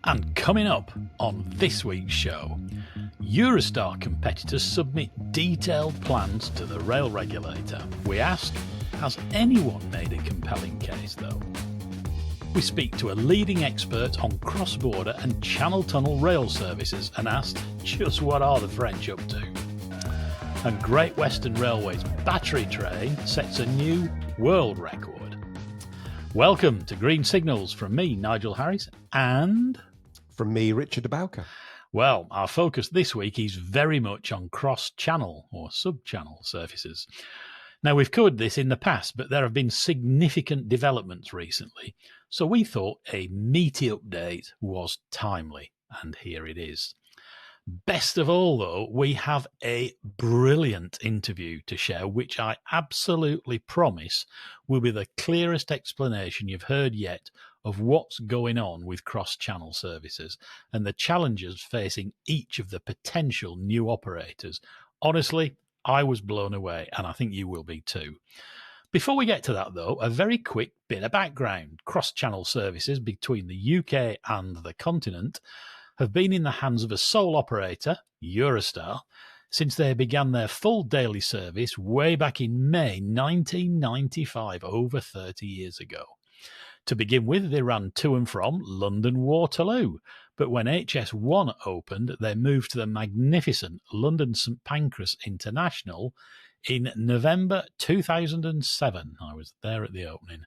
And coming up on this week's show, Eurostar competitors submit detailed plans to the rail regulator. We asked, has anyone made a compelling case though? We speak to a leading expert on cross-border and channel tunnel rail services and asked, just what are the French up to? And Great Western Railway's battery train sets a new world record. Welcome to Green Signals from me, Nigel Harris, and... from me, Richard Bowker. Well, our focus this week is very much on cross-channel or sub-channel services. Now, we've covered this in the past, but there have been significant developments recently, so we thought a meaty update was timely, and here it is. Best of all, though, we have a brilliant interview to share, which I absolutely promise will be the clearest explanation you've heard yet of what's going on with cross-channel services and the challenges facing each of the potential new operators. Honestly, I was blown away, and I think you will be too. Before we get to that, though, a very quick bit of background. Cross-channel services between the UK and the continent have been in the hands of a sole operator, Eurostar, since they began their full daily service way back in May 1995, over 30 years ago. To begin with, they ran to and from London Waterloo, but when HS2 opened, they moved to the magnificent London St Pancras International in November 2007. I was there at the opening.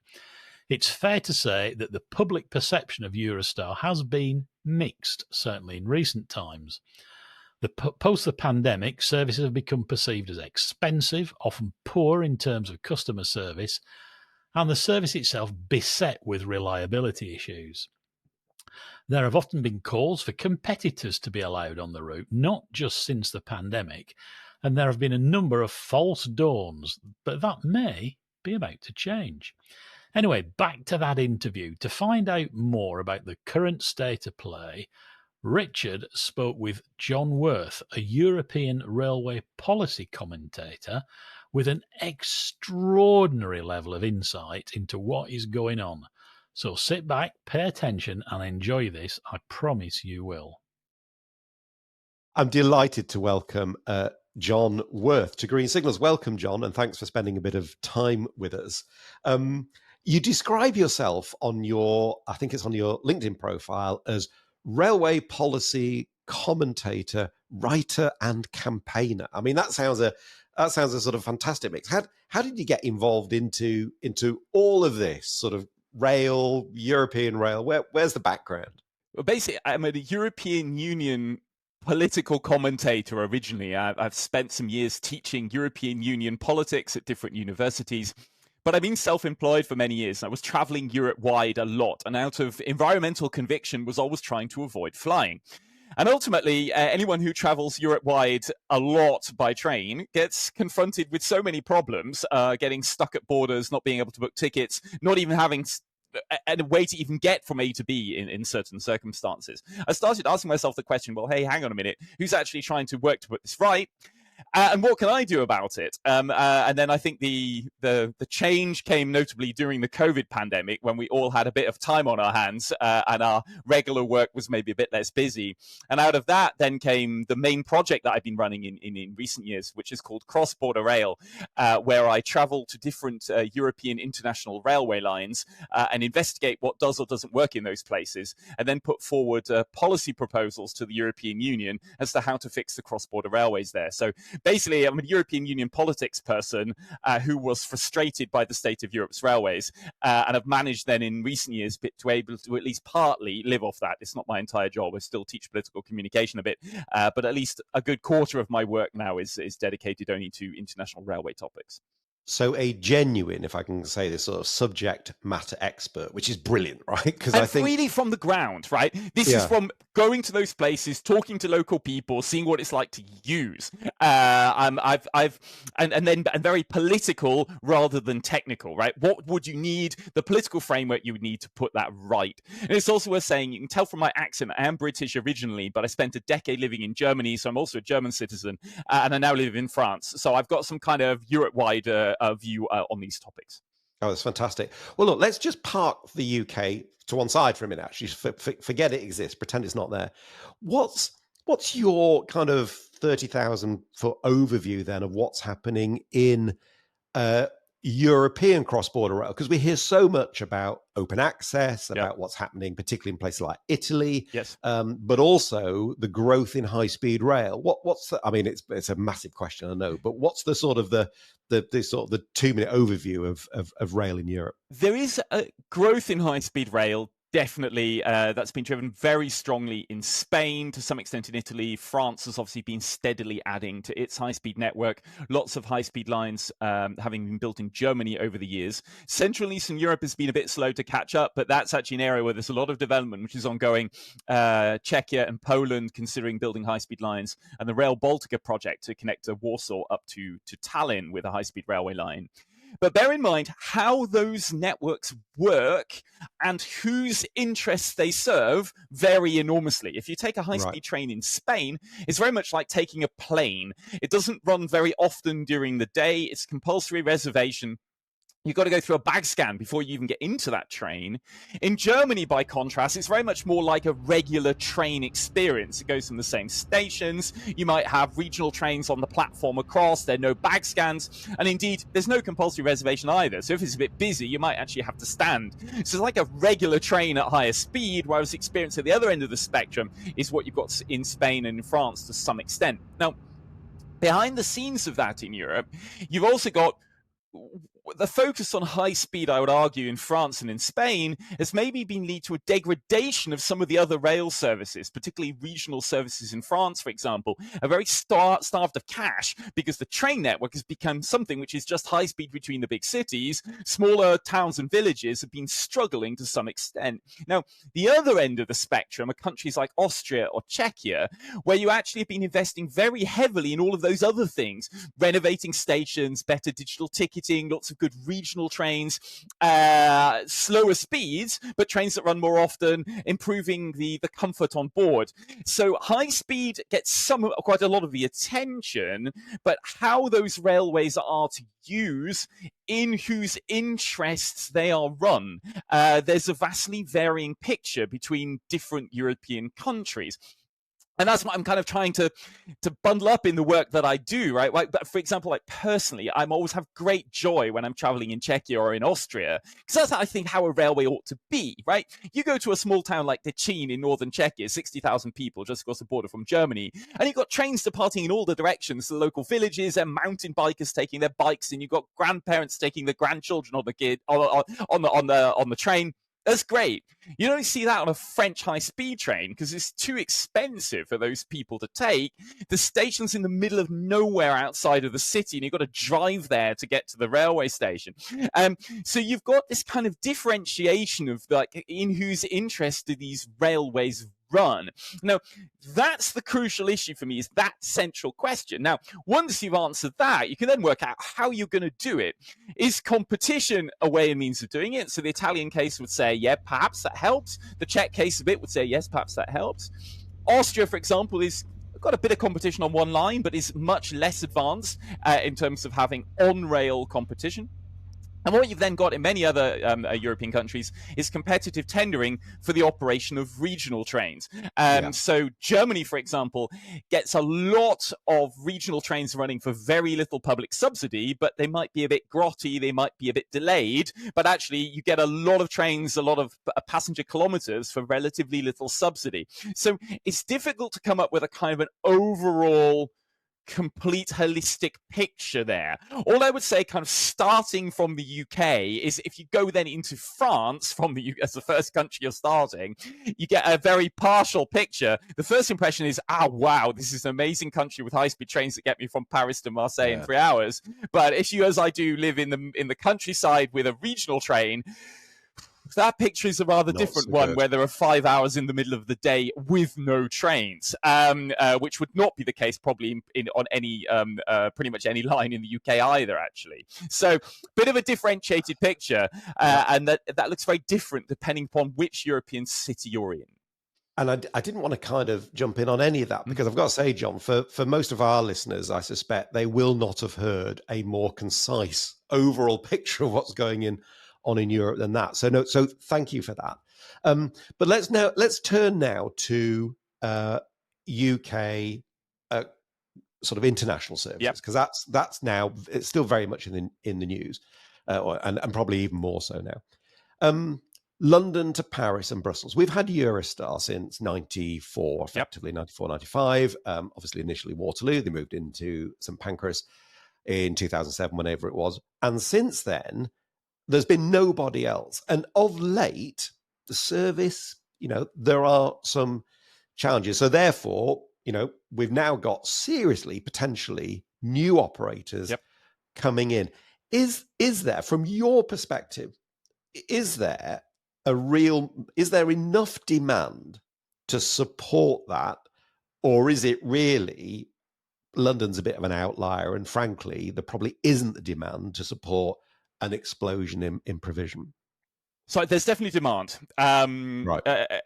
It's fair to say that the public perception of Eurostar has been mixed, certainly in recent times. Post the pandemic, services have become perceived as expensive, often poor in terms of customer service, and the service itself beset with reliability issues. There have often been calls for competitors to be allowed on the route, not just since the pandemic, and there have been a number of false dawns, but that may be about to change. Anyway, back to that interview. To find out more about the current state of play, Richard spoke with John Worth, a European railway policy commentator with an extraordinary level of insight into what is going on. So sit back, pay attention, and enjoy this. I promise you will. I'm delighted to welcome John Worth to Green Signals. Welcome, John, and thanks for spending a bit of time with us. You describe yourself on your, I think it's on your LinkedIn profile, as railway policy commentator, writer, and campaigner. I mean, that sounds a sort of fantastic mix. How did you get involved into all of this sort of rail, European rail? Where's the background? Well, basically, I'm a European Union political commentator originally. I've spent some years teaching European Union politics at different universities. But I've been self-employed for many years. I was traveling Europe-wide a lot, and out of environmental conviction was always trying to avoid flying. And ultimately, anyone who travels Europe-wide a lot by train gets confronted with so many problems, getting stuck at borders, not being able to book tickets, not even having a way to even get from A to B in certain circumstances. I started asking myself the question, well, hey, hang on a minute, who's actually trying to work to put this right? And what can I do about it? And then I think the change came notably during the COVID pandemic, when we all had a bit of time on our hands and our regular work was maybe a bit less busy. And out of that then came the main project that I've been running in recent years, which is called Cross-Border Rail, where I travel to different European international railway lines and investigate what does or doesn't work in those places, and then put forward policy proposals to the European Union as to how to fix the cross-border railways there. So basically, I'm a European Union politics person who was frustrated by the state of Europe's railways, and have managed then in recent years to able to at least partly live off that. It's not my entire job. I still teach political communication a bit, but at least a good quarter of my work now is dedicated only to international railway topics. So a genuine, if I can say this, sort of subject matter expert, which is brilliant, right? Because I think really from the ground, right? This is from going to those places, talking to local people, seeing what it's like to use. And very political rather than technical, right? What would you need? The political framework you would need to put that right. And it's also worth saying, you can tell from my accent, I am British originally, but I spent a decade living in Germany, so I'm also a German citizen, and I now live in France. So I've got some kind of Europe-wide view on these topics. Oh, that's fantastic. Well, look, let's just park the UK to one side for a minute. Actually, forget it exists. Pretend it's not there. What's your kind of 30,000-foot overview then of what's happening in European cross-border rail? Because we hear so much about open access, about what's happening, particularly in places like Italy, but also the growth in high-speed rail. What's the, I mean, it's a massive question, I know, but what's the sort of the 2-minute overview of rail in Europe? There is a growth in high-speed rail. Definitely, that's been driven very strongly in Spain, to some extent in Italy. France has obviously been steadily adding to its high-speed network. Lots of high-speed lines having been built in Germany over the years. Central and Eastern Europe has been a bit slow to catch up, but that's actually an area where there's a lot of development, which is ongoing. Czechia and Poland considering building high-speed lines, and the Rail Baltica project to connect Warsaw up to Tallinn with a high-speed railway line. But bear in mind how those networks work and whose interests they serve vary enormously. If you take a high-speed train in Spain, it's very much like taking a plane. It doesn't run very often during the day. It's compulsory reservation. You've got to go through a bag scan before you even get into that train. In Germany, by contrast, it's very much more like a regular train experience. It goes from the same stations. You might have regional trains on the platform across. There are no bag scans. And indeed, there's no compulsory reservation either. So if it's a bit busy, you might actually have to stand. So it's like a regular train at higher speed, whereas the experience at the other end of the spectrum is what you've got in Spain and in France to some extent. Now, behind the scenes of that in Europe, you've also got the focus on high speed, I would argue, in France and in Spain has maybe been lead to a degradation of some of the other rail services, particularly regional services in France, for example, are very starved of cash because the train network has become something which is just high speed between the big cities. Smaller towns and villages have been struggling to some extent. Now, the other end of the spectrum are countries like Austria or Czechia, where you actually have been investing very heavily in all of those other things, renovating stations, better digital ticketing, lots of good regional trains, slower speeds, but trains that run more often, improving the comfort on board. So high speed gets quite a lot of the attention, but how those railways are to use, in whose interests they are run, there's a vastly varying picture between different European countries. And that's what I'm kind of trying to bundle up in the work that I do, right? Like, for example, like personally, I'm always have great joy when I'm traveling in Czechia or in Austria, because that's, I think, how a railway ought to be, right? You go to a small town like Decin in northern Czechia, 60,000 people just across the border from Germany, and you've got trains departing in all the directions to the local villages, and mountain bikers taking their bikes, and you've got grandparents taking their grandchildren on the train. That's great. You don't see that on a French high-speed train because it's too expensive for those people to take. The station's in the middle of nowhere outside of the city, and you've got to drive there to get to the railway station. So you've got this kind of differentiation of like in whose interest do these railways run. Now, that's the crucial issue for me, is that central question. Now, once you've answered that, you can then work out how you're going to do it. Is competition a way and means of doing it? So the Italian case would say, yeah, perhaps that helps. The Czech case of it would say, yes, perhaps that helps. Austria, for example, is got a bit of competition on one line, but is much less advanced in terms of having on-rail competition. And what you've then got in many other European countries is competitive tendering for the operation of regional trains. So Germany, for example, gets a lot of regional trains running for very little public subsidy, but they might be a bit grotty, they might be a bit delayed, but actually you get a lot of trains, a lot of passenger kilometers for relatively little subsidy. So it's difficult to come up with a kind of an overall complete holistic picture there. All I would say, kind of starting from the UK, is if you go then into France from the as the first country you're starting, you get a very partial picture. The first impression is, wow, this is an amazing country with high-speed trains that get me from Paris to Marseille in 3 hours. But if you, as I do, live in the countryside with a regional train, that picture is a rather different one, where there are 5 hours in the middle of the day with no trains, which would not be the case probably on any pretty much any line in the UK either, actually. So bit of a differentiated picture, and that looks very different depending upon which European city you're in. And I didn't want to kind of jump in on any of that, because I've got to say, John, for most of our listeners, I suspect they will not have heard a more concise overall picture of what's going on in Europe than that. So thank you for that. But let's turn now to UK sort of international services, because that's now, it's still very much in the news, and probably even more so now. London to Paris and Brussels. We've had Eurostar since 94, effectively 94, 95. Obviously, initially Waterloo. They moved into St Pancras in 2007, whenever it was. And since then, there's been nobody else. And of late, the service, there are some challenges. So therefore, we've now got seriously, potentially new operators coming in. Is there, from your perspective, is there enough demand to support that? Or is it really London's a bit of an outlier, and frankly, there probably isn't the demand to support an explosion in provision? So there's definitely demand. Right.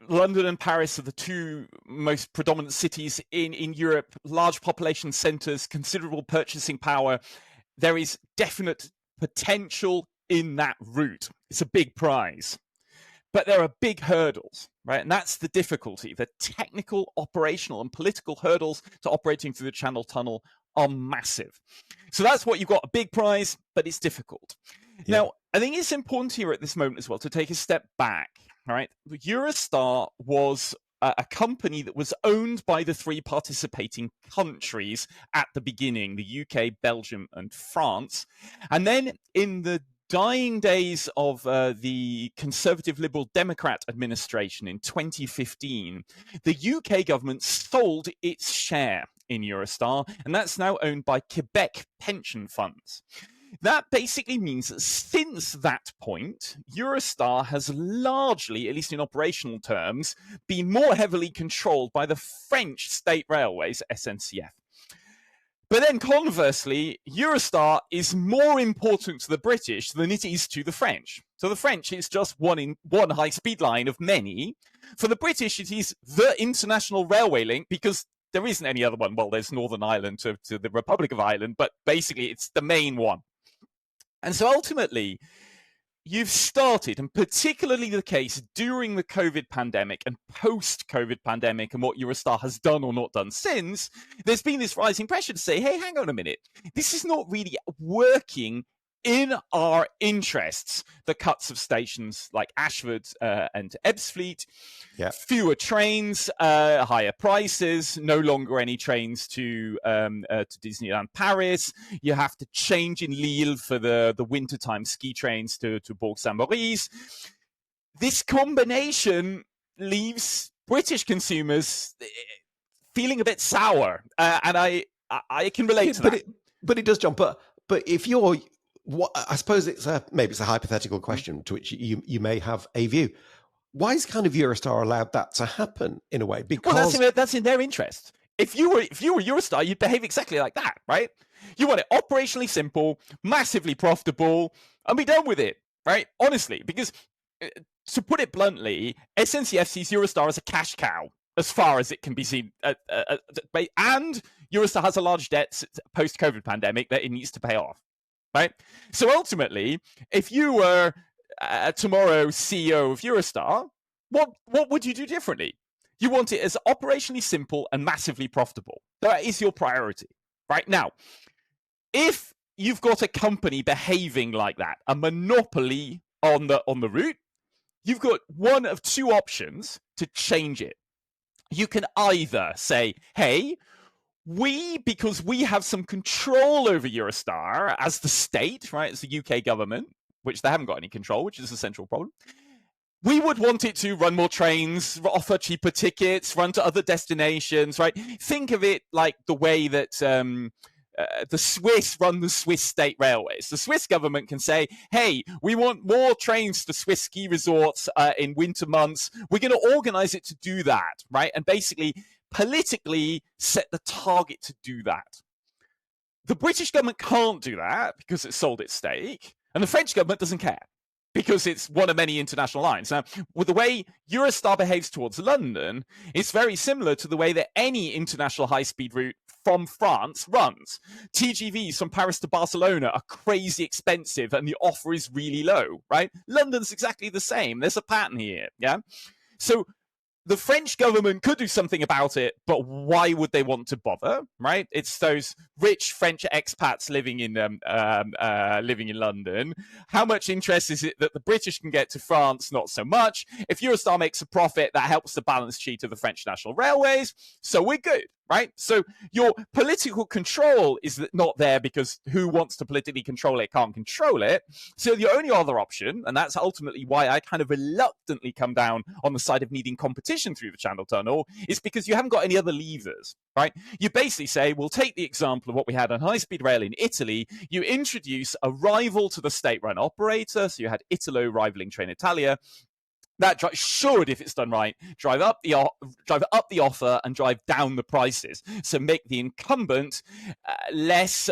London and Paris are the two most predominant cities in Europe, large population centres, considerable purchasing power. There is definite potential in that route. It's a big prize. But there are big hurdles, right? And that's the difficulty. The technical, operational, and political hurdles to operating through the Channel Tunnel are massive. So that's what you've got, a big prize, but it's difficult. Yeah. Now, I think it's important here at this moment as well to take a step back, right? Eurostar was a company that was owned by the three participating countries at the beginning, the UK, Belgium, and France. And then in the dying days of the Conservative Liberal Democrat administration in 2015, the UK government sold its share in Eurostar, and that's now owned by Quebec pension funds. That basically means that since that point, Eurostar has largely, at least in operational terms, been more heavily controlled by the French state railways, SNCF. But then conversely, Eurostar is more important to the British than it is to the French. So the French is just one high-speed line of many. For the British, it is the international railway link, because there isn't any other one. Well, there's Northern Ireland to the Republic of Ireland, but basically it's the main one. And so ultimately, you've started, and particularly the case during the COVID pandemic and post-COVID pandemic and what Eurostar has done or not done since, there's been this rising pressure to say, hey, hang on a minute, this is not really working in our interests. The cuts of stations like Ashford and Ebbsfleet, fewer trains, higher prices, no longer any trains to Disneyland Paris. You have to change in Lille for the wintertime ski trains to Bourg-Saint-Maurice. This combination leaves British consumers feeling a bit sour, and I can relate to that. But it does jump up. But if you're I suppose maybe it's a hypothetical question to which you may have a view. Why is kind of Eurostar allowed that to happen in a way? Because that's in their interest. If you were Eurostar, you'd behave exactly like that, right? You want it operationally simple, massively profitable, and be done with it, right? Honestly, because to put it bluntly, SNCF sees Eurostar as a cash cow, as far as it can be seen, and Eurostar has a large debt post-COVID pandemic that it needs to pay off. Right. So ultimately, if you were tomorrow CEO of Eurostar, what would you do differently? You want it as operationally simple and massively profitable. That is your priority. Right now, if you've got a company behaving like that, a monopoly on the route, you've got one of two options to change it. You can either say, hey, because we have some control over Eurostar as the state, right, as the UK government, which they haven't got any control, which is a central problem. We would want it to run more trains, offer cheaper tickets, run to other destinations, right? Think of it like the way that the Swiss run the Swiss state railways. The Swiss government can say, hey, we want more trains to Swiss ski resorts in winter months. We're going to organize it to do that, right? And basically politically set the target to do that. The British government can't do that because it sold its stake, and the French government doesn't care. because it's one of many international lines. Now, with the way Eurostar behaves towards London, it's very similar to the way that any international high-speed route from France runs. TGVs from Paris to Barcelona are crazy expensive and the offer is really low, right? London's exactly the same. There's a pattern here, yeah? So the French government could do something about it, but why would they want to bother, right? It's those rich French expats living in London. How much interest is it that the British can get to France? Not so much. If Eurostar makes a profit, that helps the balance sheet of the French National Railways, so we're good, right? So your political control is not there because who wants to politically control it can't control it. So the only other option, and that's ultimately why I kind of reluctantly come down on the side of needing competition through the Channel Tunnel, is because you haven't got any other levers, right? You basically say, we'll take the example of what we had on high-speed rail in Italy. You introduce a rival to the state-run operator. So you had Italo rivaling Trenitalia. That should, if it's done right, drive up the offer and drive down the prices. So make the incumbent less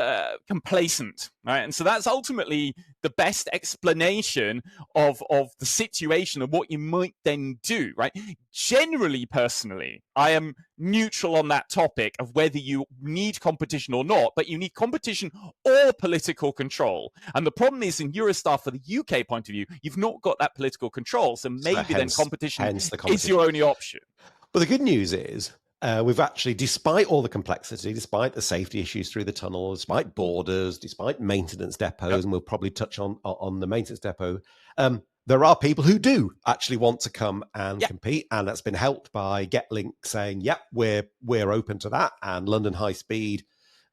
complacent, right? And so that's ultimately the best explanation of the situation and what you might then do, right? Generally, personally, I am neutral on that topic of whether you need competition or not, but you need competition or political control. And the problem is in Eurostar, for the UK point of view, you've not got that political control. So maybe then competition is your only option. But the good news is we've actually, despite all the complexity, despite the safety issues through the tunnel, despite borders, despite maintenance depots, and we'll probably touch on the maintenance depot, there are people who do actually want to come and compete, and that's been helped by GetLink saying, "Yep, we're open to that," and London High Speed,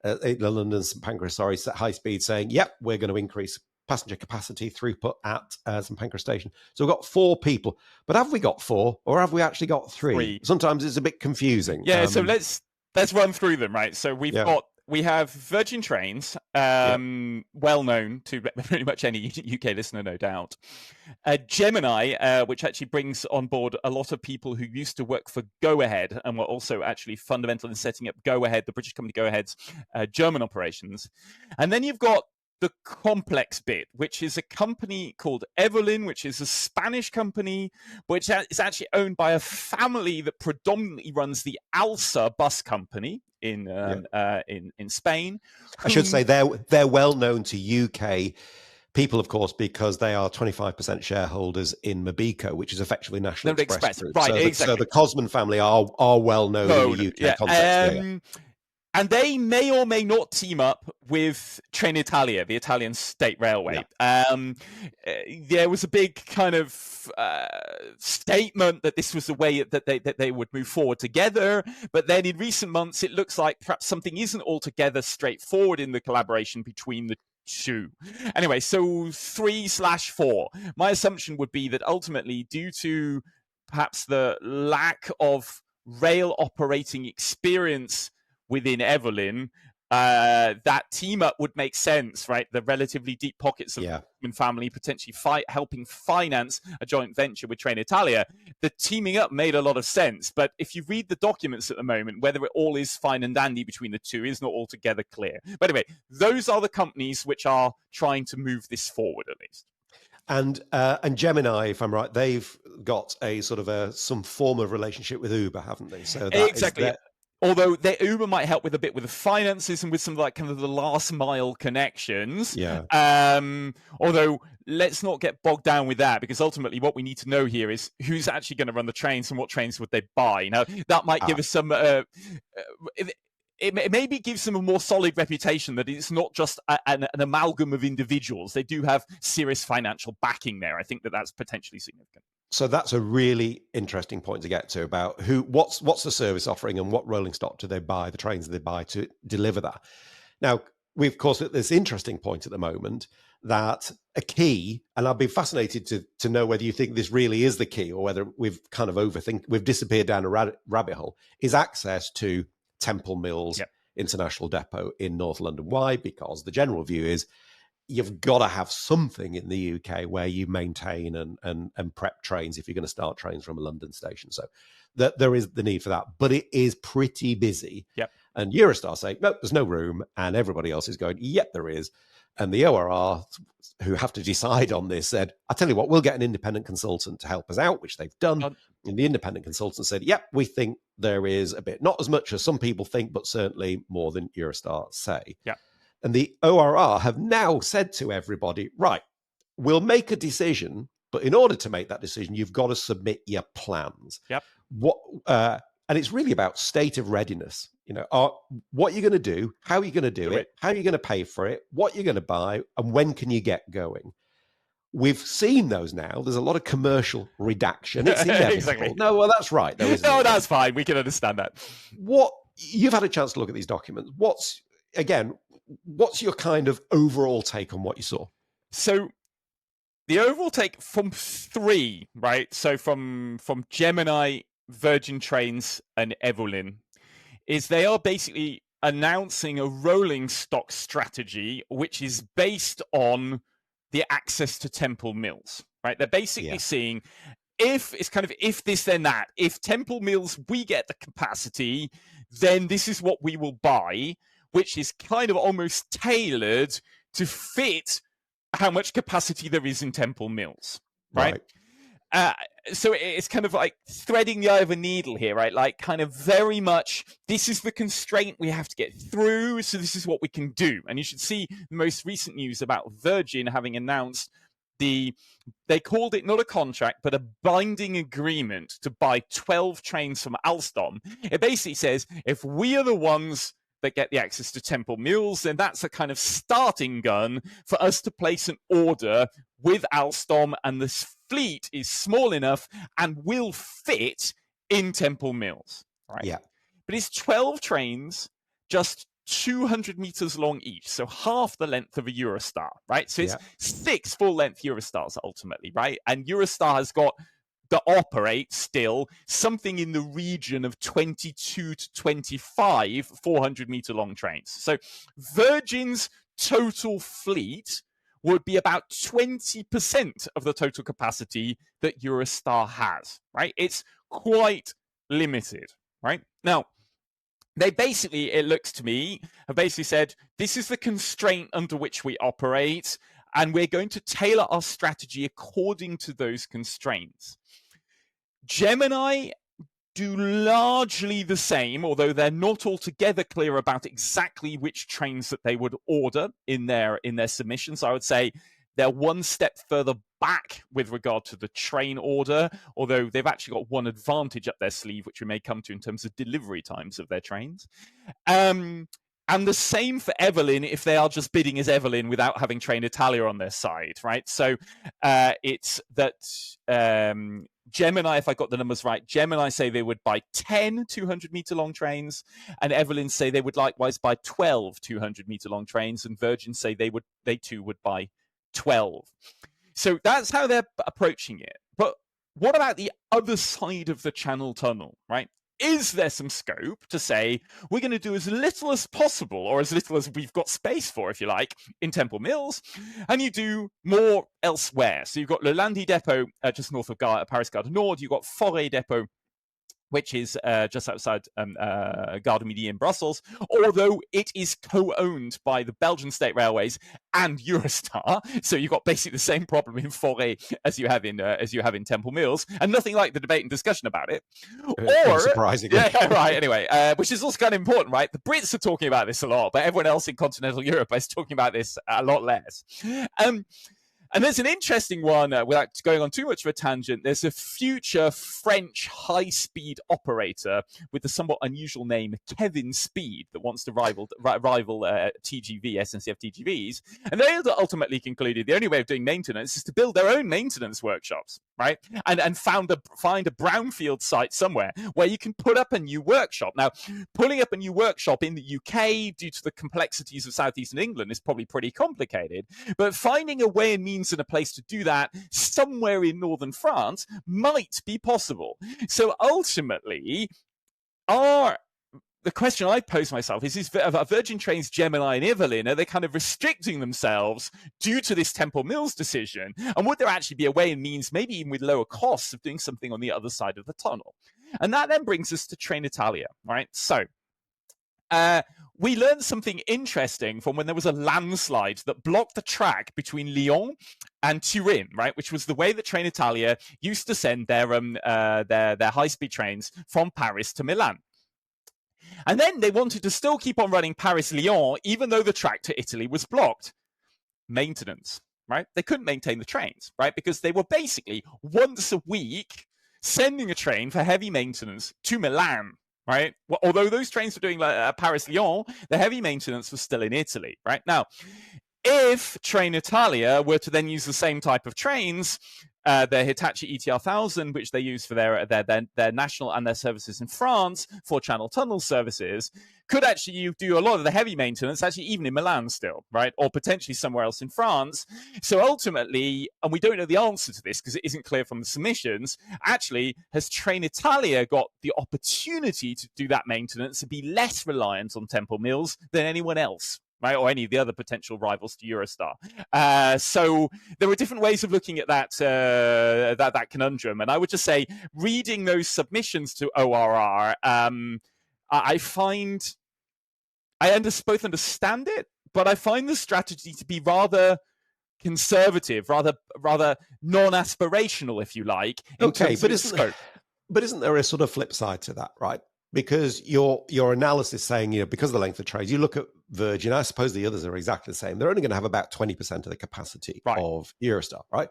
London St Pancras, High Speed saying, "Yep, we're going to increase passenger capacity throughput at St Pancras Station." So we've got 4 people, but have we got 4 or have we actually got 3? Sometimes it's a bit confusing. Yeah, so let's run through them, right? So we have Virgin Trains, well known to pretty much any UK listener, no doubt. Gemini, which actually brings on board a lot of people who used to work for Go Ahead and were also actually fundamental in setting up Go Ahead, the British company Go Ahead's German operations. And then you've got the complex bit, which is a company called Evolyn, which is a Spanish company, which is actually owned by a family that predominantly runs the Alsa bus company in Spain. I should say they're well known to UK people, of course, because they are 25% shareholders in Mobico, which is effectively National Express Group. Right, so exactly. So the Cosman family are well known in the UK context. And they may or may not team up with Trenitalia, the Italian state railway. There was a big kind of statement that this was the way that they would move forward together. But then in recent months, it looks like perhaps something isn't altogether straightforward in the collaboration between the two. Anyway, so 3/4. My assumption would be that ultimately, due to perhaps the lack of rail operating experience within Evolyn, that team up would make sense, right? The relatively deep pockets of the Coleman family potentially helping finance a joint venture with Trenitalia. The teaming up made a lot of sense, but if you read the documents at the moment, whether it all is fine and dandy between the two is not altogether clear. But anyway, those are the companies which are trying to move this forward, at least. And Gemini, if I'm right, they've got a sort of some form of relationship with Uber, haven't they? So that exactly. Although Uber might help with a bit with the finances and with some like kind of the last mile connections. Although let's not get bogged down with that, because ultimately what we need to know here is who's actually going to run the trains and what trains would they buy. Now that might give us some. It maybe gives them a more solid reputation that it's not just an amalgam of individuals. They do have serious financial backing there. I think that's potentially significant. So that's a really interesting point to get to about what's the service offering and what rolling stock do they buy, the trains they buy to deliver that. Now, we of course at this interesting point at the moment that a key, and I'd be fascinated to know whether you think this really is the key or whether we've kind of we've disappeared down a rabbit hole, is access to Temple Mills International Depot in North London. Why? Because the general view is you've got to have something in the UK where you maintain and prep trains if you're going to start trains from a London station. So there is the need for that, but it is pretty busy. And Eurostar say, no, there's no room. And everybody else is going, yep, there is. And the ORR, who have to decide on this, said, I tell you what, we'll get an independent consultant to help us out, which they've done. And the independent consultant said, yep, we think there is a bit, not as much as some people think, but certainly more than Eurostar say. Yeah. And the ORR have now said to everybody, right, we'll make a decision, but in order to make that decision, you've got to submit your plans. Yep. And it's really about state of readiness. What you're going to do, how you're going to do it, how you're going to pay for it, what you're going to buy, and when can you get going. We've seen those now. There's a lot of commercial redaction. It's inevitable. Exactly. No, well, that's right. No, that's fine. We can understand that. You've had a chance to look at these documents. What's your kind of overall take on what you saw? So the overall take from three, right? So from Gemini, Virgin Trains, and Evolyn, is they are basically announcing a rolling stock strategy, which is based on the access to Temple Mills, right? They're basically seeing if this, then that. If Temple Mills, we get the capacity, then this is what we will buy, which is kind of almost tailored to fit how much capacity there is in Temple Mills, right? So it's kind of like threading the eye of a needle here, right? Like kind of very much, this is the constraint we have to get through, so this is what we can do. And you should see the most recent news about Virgin having announced they called it not a contract, but a binding agreement to buy 12 trains from Alstom. It basically says, if we are the ones that get the access to Temple Mills, then that's a kind of starting gun for us to place an order with Alstom, and this fleet is small enough and will fit in Temple Mills, right? Yeah. But it's 12 trains, just 200 meters long each, so half the length of a Eurostar, right? So it's 6 full-length Eurostars ultimately, right? And Eurostar has got that operate still something in the region of 22 to 25 400-meter long trains. So Virgin's total fleet would be about 20% of the total capacity that Eurostar has, right? It's quite limited, right? Now, they basically, it looks to me, have basically said, this is the constraint under which we operate, and we're going to tailor our strategy according to those constraints. Gemini do largely the same, although they're not altogether clear about exactly which trains that they would order in their submissions. I would say they're one step further back with regard to the train order, although they've actually got one advantage up their sleeve, which we may come to in terms of delivery times of their trains. And the same for Evolyn if they are just bidding as Evolyn without having Train Italia on their side, right? So it's that Gemini, if I got the numbers right, Gemini say they would buy 10 200-meter long trains, and Evolyn say they would likewise buy 12 200-meter long trains, and Virgin say they too would buy 12. So that's how they're approaching it. But what about the other side of the Channel Tunnel, right? Is there some scope to say we're going to do as little as possible, or as little as we've got space for, if you like, in Temple Mills, and you do more elsewhere? So you've got Le Landy Depot just north of Paris Gare du Nord. You've got Forêt Depot, which is just outside Gare du Midi in Brussels, although it is co-owned by the Belgian State Railways and Eurostar. So you've got basically the same problem in Forêt as you have in Temple Mills, and nothing like the debate and discussion about it. Or surprisingly, right. Anyway, which is also kind of important, right? The Brits are talking about this a lot, but everyone else in continental Europe is talking about this a lot less. And there's an interesting one, without going on too much of a tangent, there's a future French high-speed operator with the somewhat unusual name Kevin Speed that wants to rival TGV, SNCF TGVs. And they ultimately concluded the only way of doing maintenance is to build their own maintenance workshops, right? And find a brownfield site somewhere where you can put up a new workshop. Now, pulling up a new workshop in the UK due to the complexities of southeastern England is probably pretty complicated, but finding a way and means and a place to do that somewhere in northern France might be possible. So ultimately, the question I pose myself is Virgin Trains, Gemini and Evolyn, are they kind of restricting themselves due to this Temple Mills decision? And would there actually be a way and means, maybe even with lower costs, of doing something on the other side of the tunnel? And that then brings us to Train Italia, right? So we learned something interesting from when there was a landslide that blocked the track between Lyon and Turin, right? Which was the way that Trenitalia used to send their high-speed trains from Paris to Milan. And then they wanted to still keep on running Paris-Lyon, even though the track to Italy was blocked. Maintenance, right? They couldn't maintain the trains, right? Because they were basically once a week sending a train for heavy maintenance to Milan, right? Well, although those trains were doing Paris-Lyon, the heavy maintenance was still in Italy, right? Now, if Trenitalia were to then use the same type of trains, their Hitachi ETR 1000, which they use for their national and their services in France for Channel Tunnel services, could actually do a lot of the heavy maintenance, actually even in Milan still, right? Or potentially somewhere else in France. So ultimately, and we don't know the answer to this because it isn't clear from the submissions, actually, has Trenitalia got the opportunity to do that maintenance and be less reliant on Temple Mills than anyone else? Right, or any of the other potential rivals to Eurostar. So there are different ways of looking at that conundrum. And I would just say, reading those submissions to ORR, I find both understand it, but I find the strategy to be rather conservative, rather non-aspirational, if you like. Okay, but isn't there a sort of flip side to that, right? Because your analysis saying, because of the length of trains, you look at Virgin, I suppose the others are exactly the same. They're only going to have about 20% of the capacity of Eurostar, right?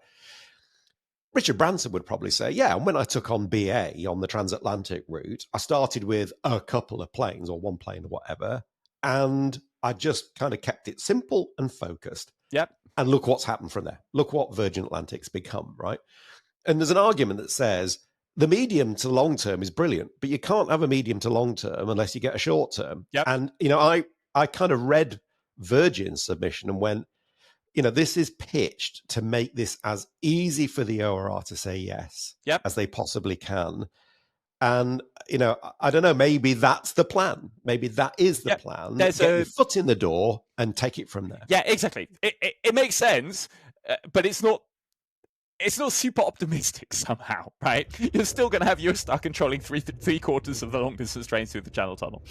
Richard Branson would probably say, yeah, and when I took on BA on the transatlantic route, I started with a couple of planes or one plane or whatever, and I just kind of kept it simple and focused. Yep. And look what's happened from there. Look what Virgin Atlantic's become, right? And there's an argument that says, the medium to long term is brilliant, but you can't have a medium to long term unless you get a short term. Yep. And, I kind of read Virgin's submission and went, this is pitched to make this as easy for the ORR to say yes as they possibly can. And, I don't know, maybe that's the plan. Maybe that is the plan. Get your foot in the door and take it from there. Yeah, exactly. It makes sense, but it's not super optimistic somehow, right? You're still going to have Eurostar controlling three quarters of the long distance trains through the Channel Tunnel.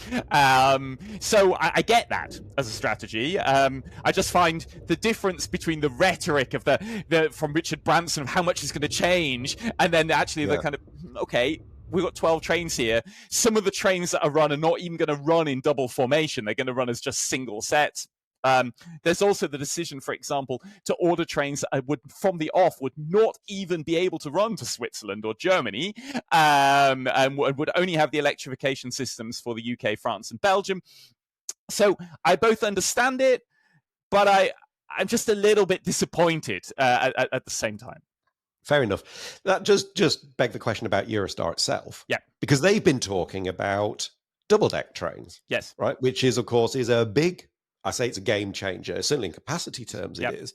So I get that as a strategy. I just find the difference between the rhetoric of the from Richard Branson of how much is going to change, and then actually the kind of, okay, we've got 12 trains here. Some of the trains that are run are not even going to run in double formation. They're going to run as just single sets. There's also the decision, for example, to order trains that would not even be able to run to Switzerland or Germany, and would only have the electrification systems for the UK, France, and Belgium. So I both understand it, but I'm just a little bit disappointed at the same time. Fair enough. That just begs the question about Eurostar itself. Yeah. Because they've been talking about double-deck trains. Yes. Right, which is, of course, is a big... I say it's a game changer. Certainly in capacity terms, it is.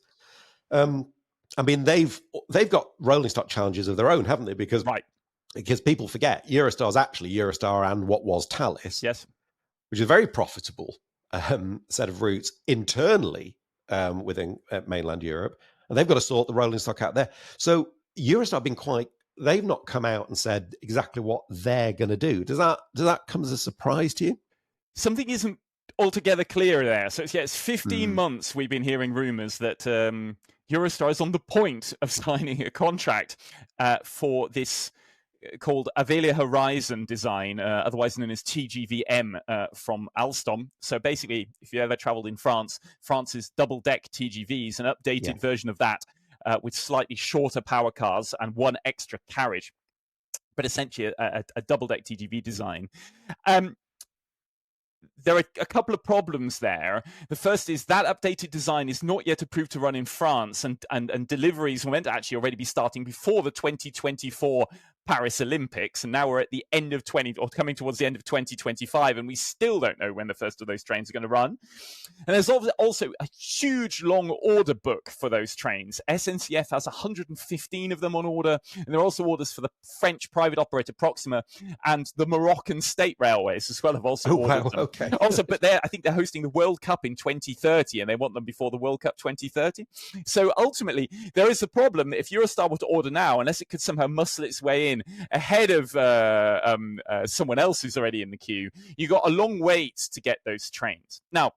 They've got rolling stock challenges of their own, haven't they? Because people forget Eurostar is actually Eurostar and what was Thalys, which is a very profitable set of routes internally within mainland Europe, and they've got to sort the rolling stock out there. So Eurostar have been they've not come out and said exactly what they're going to do. Does that come as a surprise to you? Something isn't altogether clear there. So it's 15 months we've been hearing rumours that Eurostar is on the point of signing a contract for this called Avelia Horizon design, otherwise known as TGVM from Alstom. So basically, if you ever travelled in France's double-deck TGVs, an updated version of that with slightly shorter power cars and one extra carriage, but essentially a double-deck TGV design. There are a couple of problems there. The first is that updated design is not yet approved to run in France, and deliveries were meant to actually already be starting before the 2024 Paris Olympics, and now we're at the end of coming towards the end of 2025, and we still don't know when the first of those trains are going to run. And there's also a huge long order book for those trains. SNCF has 115 of them on order, and there are also orders for the French private operator Proxima and the Moroccan state railways as well have also ordered them. Okay. Also, but I think they're hosting the World Cup in 2030, and they want them before the World Cup 2030. So ultimately, there is a problem. If Eurostar were to order now, unless it could somehow muscle its way in ahead of someone else who's already in the queue. You got a long wait to get those trains. Now,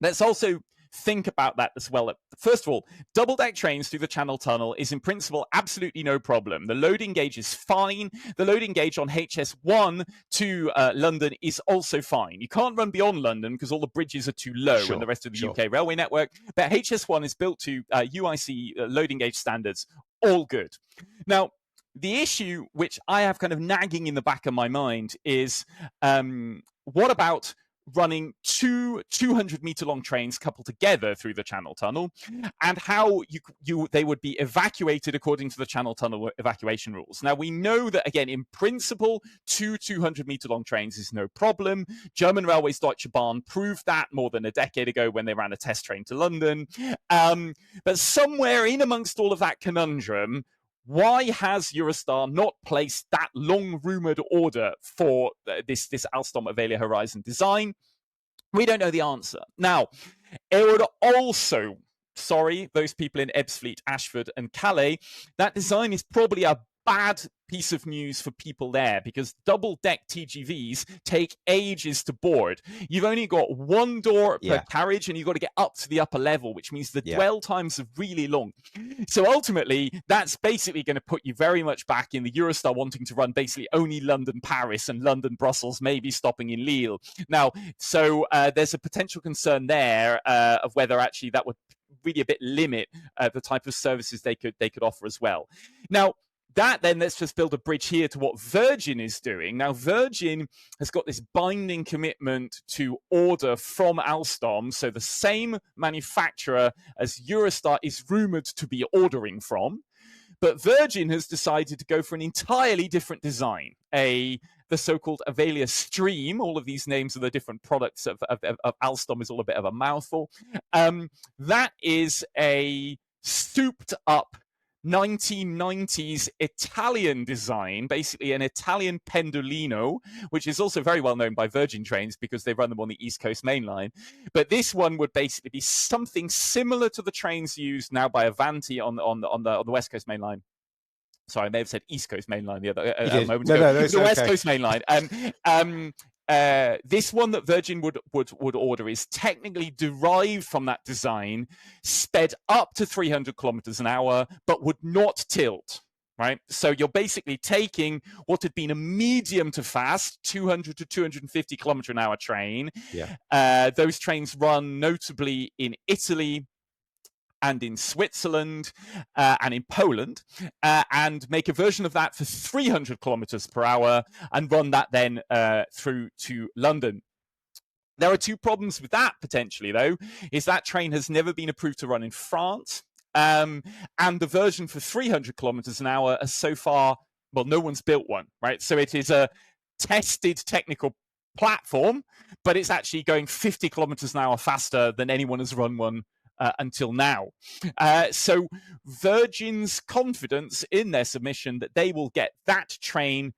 let's also think about that as well. First of all, double-deck trains through the Channel Tunnel is in principle absolutely no problem. The loading gauge is fine. The loading gauge on HS1 to London is also fine. You can't run beyond London because all the bridges are too low in the rest of the UK railway network. But HS1 is built to UIC loading gauge standards. All good. Now, the issue which I have kind of nagging in the back of my mind is what about running two 200-meter long trains coupled together through the Channel Tunnel, and how they would be evacuated according to the Channel Tunnel evacuation rules. Now, we know that, again, in principle, two 200-meter long trains is no problem. German Railways Deutsche Bahn proved that more than a decade ago when they ran a test train to London. But somewhere in amongst all of that conundrum, why has Eurostar not placed that long-rumoured order for this Alstom Avelia Horizon design? We don't know the answer. Now, it would also, sorry, those people in Ebbsfleet, Ashford and Calais, that design is probably a bad piece of news for people there, because double-deck TGVs take ages to board. You've only got one door per carriage, and you've got to get up to the upper level, which means the dwell times are really long. So ultimately, that's basically going to put you very much back in the Eurostar wanting to run basically only London-Paris and London-Brussels, maybe stopping in Lille. Now, so there's a potential concern there of whether actually that would really a bit limit the type of services they could offer as well. Now, that then, let's just build a bridge here to what Virgin is doing. Now, Virgin has got this binding commitment to order from Alstom, so the same manufacturer as Eurostar is rumoured to be ordering from. But Virgin has decided to go for an entirely different design, the so-called Avelia Stream. All of these names of the different products of Alstom is all a bit of a mouthful. That is a souped-up 1990s Italian design, basically an Italian Pendolino, which is also very well known by Virgin trains because they run them on the East Coast Main Line. But this one would basically be something similar to the trains used now by Avanti on the West Coast Main Line. Sorry, I may have said East Coast Main Line the other moment ago. The West Coast Main Line. This one that Virgin would order is technically derived from that design, sped up to 300 kilometers an hour, but would not tilt. Right, so you're basically taking what had been a medium to fast 200 to 250 kilometer an hour train. Those trains run notably in Italy and in Switzerland and in Poland, and make a version of that for 300 kilometers per hour and run that then through to London. There are two problems with that, potentially, though, is that train has never been approved to run in France, and the version for 300 kilometers an hour is so far, well, no one's built one, right? So it is a tested technical platform, but it's actually going 50 kilometers an hour faster than anyone has run one until now. So Virgin's confidence in their submission that they will get that train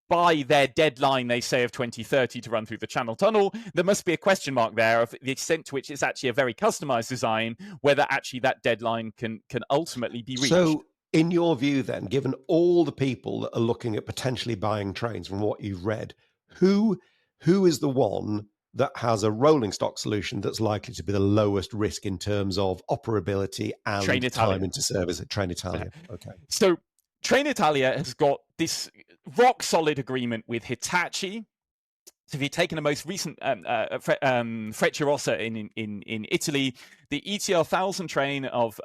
by their deadline, they say, of 2030 to run through the Channel Tunnel, there must be a question mark there of the extent to which it's actually a very customized design, whether actually that deadline can ultimately be reached. So in your view then, given all the people that are looking at potentially buying trains from what you've read, who is the one that has a rolling stock solution that's likely to be the lowest risk in terms of operability and time into service? At Trenitalia. Okay. So Trenitalia has got this rock solid agreement with Hitachi. So if you've taken the most recent Frecciarossa in Italy, the ETR 1000 train of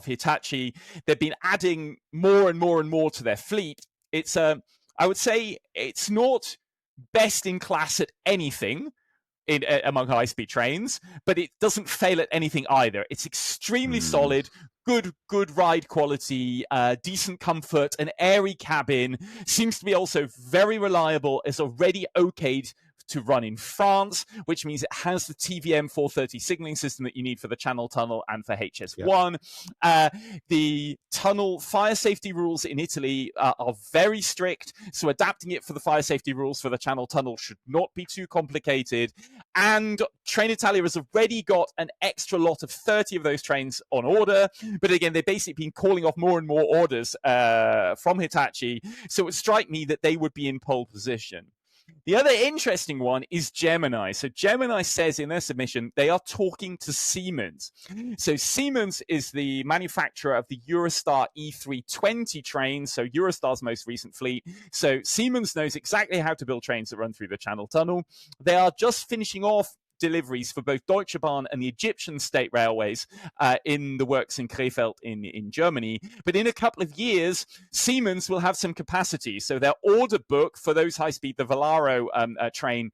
Hitachi, they've been adding more and more and more to their fleet. It's I would say it's not best in class at anything among high-speed trains, but it doesn't fail at anything either. It's extremely solid, good ride quality, decent comfort, an airy cabin, seems to be also very reliable, is already okayed to run in France, which means it has the TVM 430 signaling system that you need for the Channel Tunnel and for HS1. The tunnel fire safety rules in Italy are very strict, so adapting it for the fire safety rules for the Channel Tunnel should not be too complicated. And Trenitalia has already got an extra lot of 30 of those trains on order, but again, they've basically been calling off more and more orders from Hitachi, so it would strike me that they would be in pole position. The other interesting one is Gemini. So Gemini says in their submission, they are talking to Siemens. So Siemens is the manufacturer of the Eurostar E320 trains, so Eurostar's most recent fleet. So Siemens knows exactly how to build trains that run through the Channel Tunnel. They are just finishing off deliveries for both Deutsche Bahn and the Egyptian state railways in the works in Krefeld in Germany. But in a couple of years, Siemens will have some capacity. So their order book for those high-speed, the Velaro train,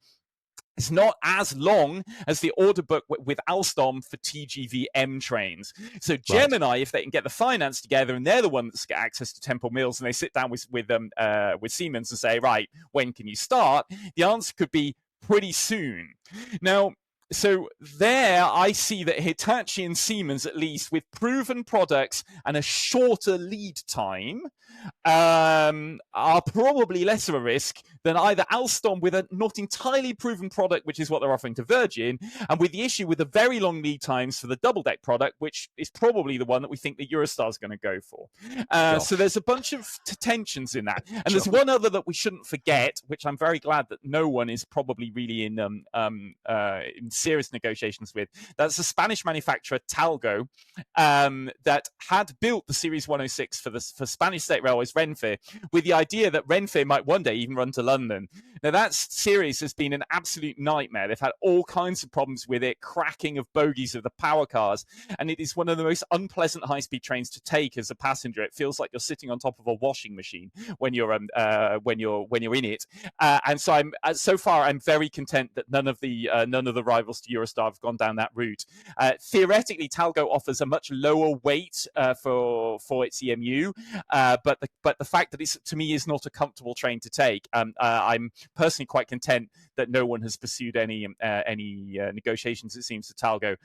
is not as long as the order book with Alstom for TGV-M trains. So Gemini, if they can get the finance together, and they're the ones that get access to Temple Mills, and they sit down with Siemens and say, right, when can you start? The answer could be pretty soon. Now, so there I see that Hitachi and Siemens, at least with proven products and a shorter lead time, are probably less of a risk than either Alstom with a not entirely proven product, which is what they're offering to Virgin, and with the issue with the very long lead times for the double-deck product, which is probably the one that we think that Eurostar is going to go for. So there's a bunch of tensions in that. And there's one other that we shouldn't forget, which I'm very glad that no one is probably really in serious negotiations with. That's the Spanish manufacturer Talgo that had built the Series 106 for Spanish State Railways Renfe, with the idea that Renfe might one day even run to London. Now, that series has been an absolute nightmare. They've had all kinds of problems with it, cracking of bogies of the power cars, and it is one of the most unpleasant high-speed trains to take as a passenger. It feels like you're sitting on top of a washing machine when you're in it. And so so far I'm very content that none of the rivals to Eurostar have gone down that route. Theoretically, Talgo offers a much lower weight for its EMU, but the fact that it's, to me, is not a comfortable train to take. I'm personally quite content that no one has pursued any negotiations, it seems, to Talgo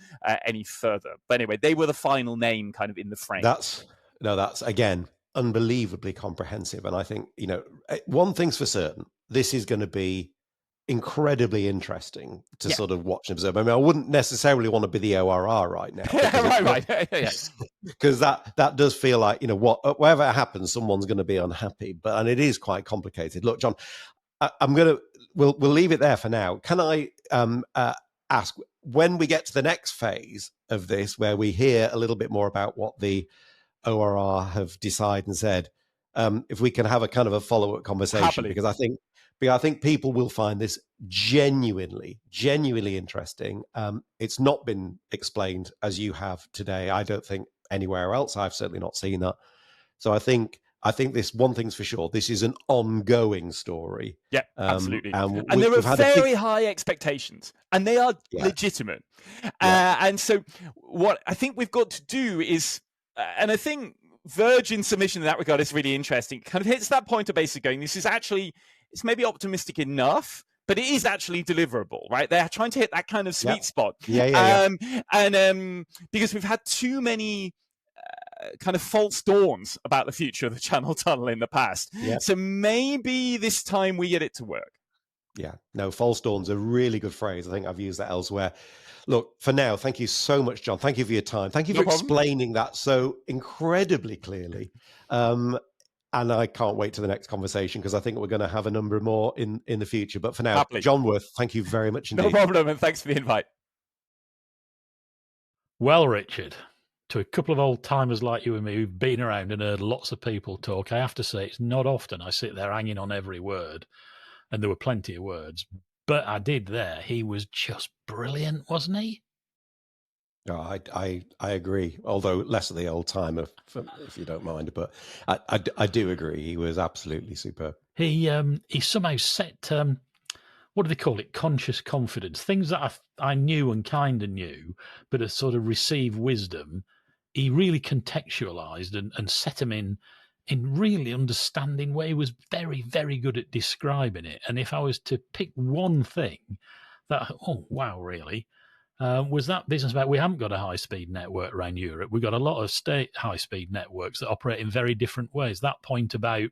any further. But anyway, they were the final name kind of in the frame. That's again unbelievably comprehensive, and I think, one thing's for certain: this is going to be incredibly interesting to sort of watch and observe. I mean, I wouldn't necessarily want to be the ORR right now. Because that does feel like, whatever happens, someone's going to be unhappy. And it is quite complicated. Look, John, we'll leave it there for now. Can I ask, when we get to the next phase of this, where we hear a little bit more about what the ORR have decided and said, if we can have a kind of a follow-up conversation? Happily. Because I think people will find this genuinely interesting. It's not been explained as you have today, I don't think, anywhere else. I've certainly not seen that. So I think this, one thing's for sure, this is an ongoing story. Yeah, absolutely. And there are very high expectations, and they are legitimate. And so what I think we've got to do is, and I think Virgin's submission in that regard is really interesting. It kind of hits that point of basically going, this is actually, it's maybe optimistic enough, but it is actually deliverable, right? They're trying to hit that kind of sweet spot. And because we've had too many kind of false dawns about the future of the Channel Tunnel in the past. So maybe this time we get it to work. Yeah, no, false dawn's a really good phrase. I think I've used that elsewhere. Look, for now, thank you so much, John. Thank you for your time. Thank you for explaining that so incredibly clearly. And I can't wait to the next conversation, because I think we're going to have a number more in the future. But for now, Happily. John Worth, thank you very much indeed. No problem, and thanks for the invite. Well, Richard, to a couple of old timers like you and me who've been around and heard lots of people talk, I have to say it's not often I sit there hanging on every word, and there were plenty of words, but I did there. He was just brilliant, wasn't he? Oh, I agree, although less of the old timer, if you don't mind, but I do agree. He was absolutely superb. He somehow set, what do they call it, conscious confidence, things that I knew and kind of knew, but a sort of received wisdom. He really contextualized and set them in in really understanding way. He was very, very good at describing it. And if I was to pick one thing that, oh, wow, really, was that business about we haven't got a high-speed network around Europe. We've got a lot of state high-speed networks that operate in very different ways. That point about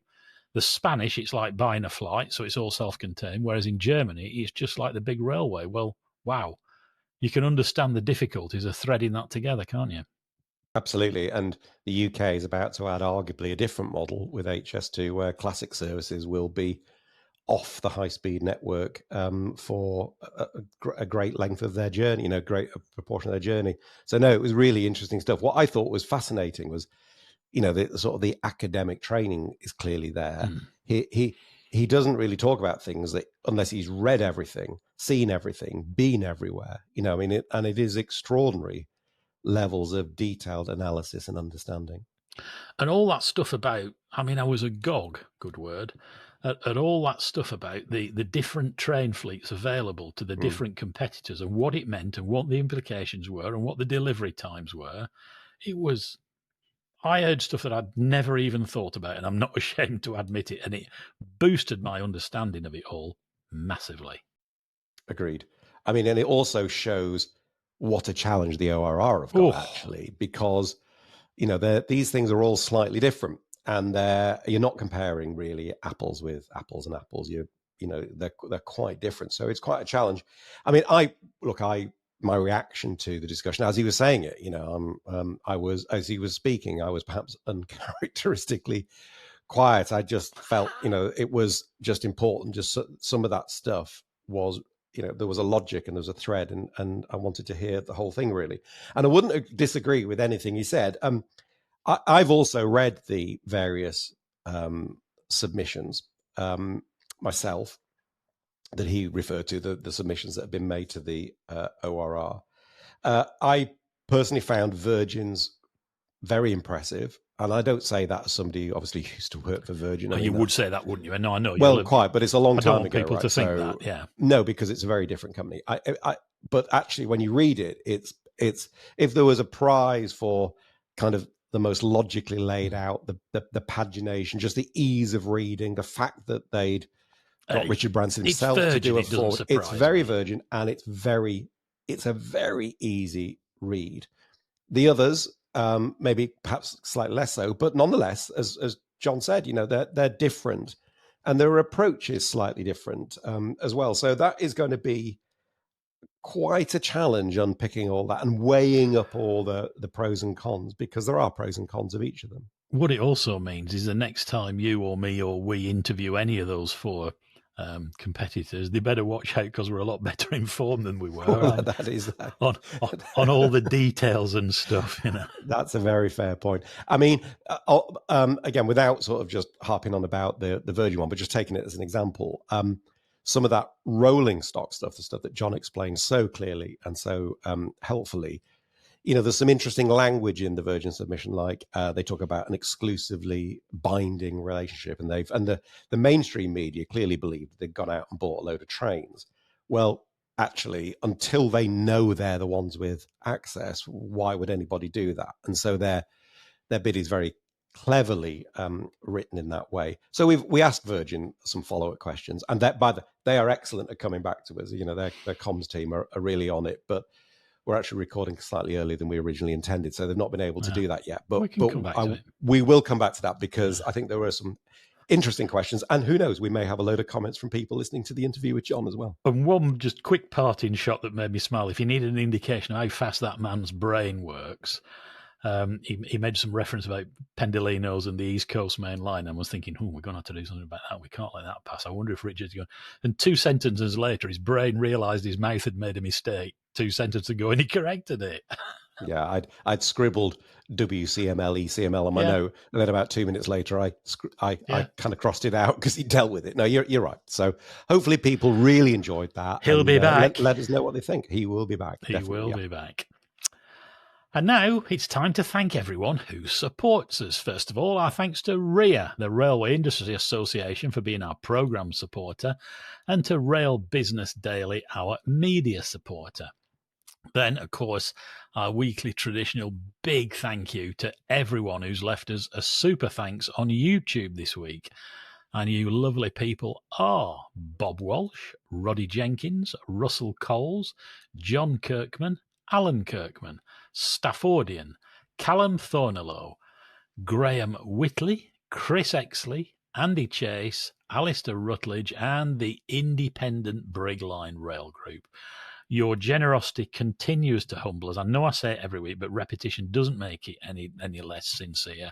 the Spanish, it's like buying a flight, so it's all self-contained, whereas in Germany, it's just like the big railway. Well, wow. You can understand the difficulties of threading that together, can't you? Absolutely. And the UK is about to add arguably a different model with HS2, where classic services will be off the high-speed network for a great length of their journey, great proportion of their journey. So no, it was really interesting stuff. What I thought was fascinating was, the sort of the academic training is clearly there. He doesn't really talk about things that unless he's read everything, seen everything, been everywhere. And it is extraordinary levels of detailed analysis and understanding. And all that stuff about, I was agog, good word, at all that stuff about the different train fleets available to the different competitors and what it meant and what the implications were and what the delivery times were. I heard stuff that I'd never even thought about, and I'm not ashamed to admit it, and it boosted my understanding of it all massively. Agreed. And it also shows what a challenge the ORR have got, actually, because, these things are all slightly different, and you're not comparing really apples with apples and apples. They're quite different. So it's quite a challenge. My reaction to the discussion as he was saying it, as he was speaking, I was perhaps uncharacteristically quiet. I just felt, it was just important. Just some of that stuff was, there was a logic and there was a thread, and I wanted to hear the whole thing really. And I wouldn't disagree with anything he said. I've also read the various submissions myself that he referred to, the submissions that have been made to the ORR. I personally found Virgin's very impressive. And I don't say that as somebody who obviously used to work for Virgin. You would say that, wouldn't you? No, I know. Well, quite, but it's a long time ago. People right? to think that, yeah. No, because it's a very different company. But actually, when you read it, it's if there was a prize for kind of the most logically laid out, the pagination, just the ease of reading, the fact that they'd got Richard Branson himself to do a forward. It's very Virgin, and it's a very easy read. The others, maybe perhaps slightly less so, but nonetheless, as John said, they're different, and their approach is slightly different as well. So that is going to be quite a challenge, unpicking all that and weighing up all the pros and cons, because there are pros and cons of each of them. What it also means is the next time you or me or we interview any of those four competitors, they better watch out, because we're a lot better informed than we were that is on all the details and stuff. That's a very fair point. Again, without sort of just harping on about the Virgin one, but just taking it as an example, some of that rolling stock stuff, the stuff that John explained so clearly and so helpfully, there's some interesting language in the Virgin submission, like they talk about an exclusively binding relationship, and the mainstream media clearly believed they'd gone out and bought a load of trains. Well, actually, until they know they're the ones with access, why would anybody do that? And so their bid is very cleverly written in that way. So we asked Virgin some follow-up questions, and they are excellent at coming back to us. Their comms team are really on it, but we're actually recording slightly earlier than we originally intended, so they've not been able to do that yet. But we will come back to that, because I think there were some interesting questions, and who knows, we may have a load of comments from people listening to the interview with John as well. And one just quick parting shot that made me smile. If you need an indication of how fast that man's brain works, he made some reference about Pendolinos and the East Coast Main Line, and was thinking, we're going to have to do something about that. We can't let that pass. I wonder if Richard's going. And 2 sentences later, his brain realised his mouth had made a mistake 2 sentences ago, and he corrected it. Yeah, I'd scribbled WCML, ECML on my note, and then about 2 minutes later, I kind of crossed it out because he dealt with it. No, you're right. So hopefully people really enjoyed that. He'll be back. Let us know what they think. He will be back. He will be back. And now it's time to thank everyone who supports us. First of all, our thanks to RIA, the Railway Industry Association, for being our programme supporter, and to Rail Business Daily, our media supporter. Then, of course, our weekly traditional big thank you to everyone who's left us a super thanks on YouTube this week. And you lovely people are Bob Walsh, Roddy Jenkins, Russell Coles, John Kirkman, Alan Kirkman, Staffordian, Callum Thorneloe, Graham Whitley, Chris Exley, Andy Chase, Alistair Rutledge, and the Independent Brigline Rail Group. Your generosity continues to humble us. I know I say it every week, but repetition doesn't make it any less sincere.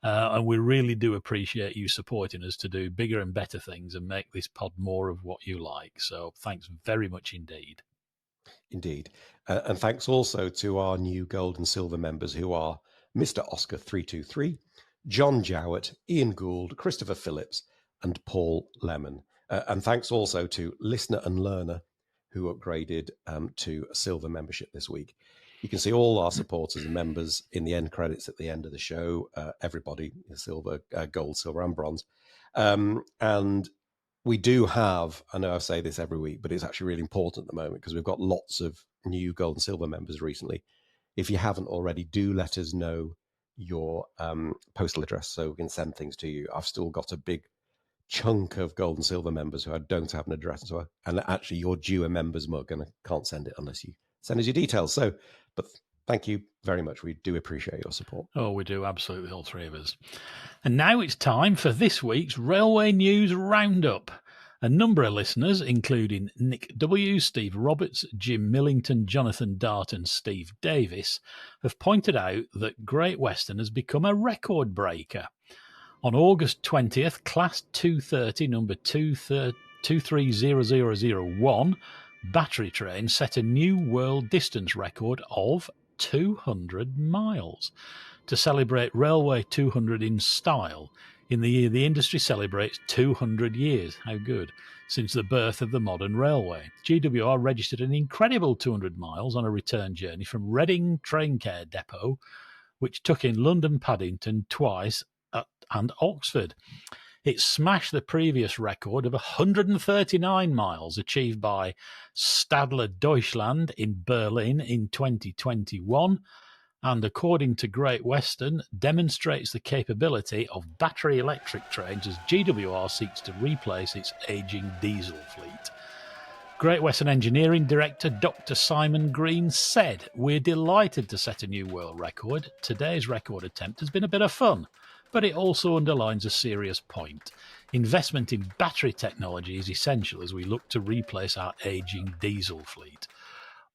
And we really do appreciate you supporting us to do bigger and better things and make this pod more of what you like. So thanks very much indeed. Indeed. And thanks also to our new gold and silver members, who are Mr. Oscar 323, John Jowett, Ian Gould, Christopher Phillips, and Paul Lemon. And thanks also to Listener and Learner, who upgraded to a silver membership this week. You can see all our supporters and members in the end credits at the end of the show. Everybody, silver, gold, silver, and bronze. And we do have, I know I say this every week, but it's actually really important at the moment because we've got lots of new gold and silver members recently. If you haven't already, do let us know your postal address so we can send things to you. I've still got a big chunk of gold and silver members who I don't have an address to, and actually you're due a member's mug, and I can't send it unless you send us your details. So, but thank you very much. We do appreciate your support. Oh, we do, absolutely, all three of us. And now it's time for this week's Railway News Roundup. A number of listeners, including Nick W., Steve Roberts, Jim Millington, Jonathan Dart and Steve Davis, have pointed out that Great Western has become a record breaker. On August 20th, Class 230, number 230001, battery train set a new world distance record of 200 miles. To celebrate Railway 200 in style, in the year the industry celebrates 200 years, how good, since the birth of the modern railway. GWR registered an incredible 200 miles on a return journey from Reading Train Care Depot, which took in London Paddington twice and Oxford. It smashed the previous record of 139 miles achieved by Stadler Deutschland in Berlin in 2021, and according to Great Western, demonstrates the capability of battery electric trains as GWR seeks to replace its ageing diesel fleet. Great Western Engineering Director Dr. Simon Green said, "We're delighted to set a new world record. Today's record attempt has been a bit of fun, but it also underlines a serious point. Investment in battery technology is essential as we look to replace our ageing diesel fleet.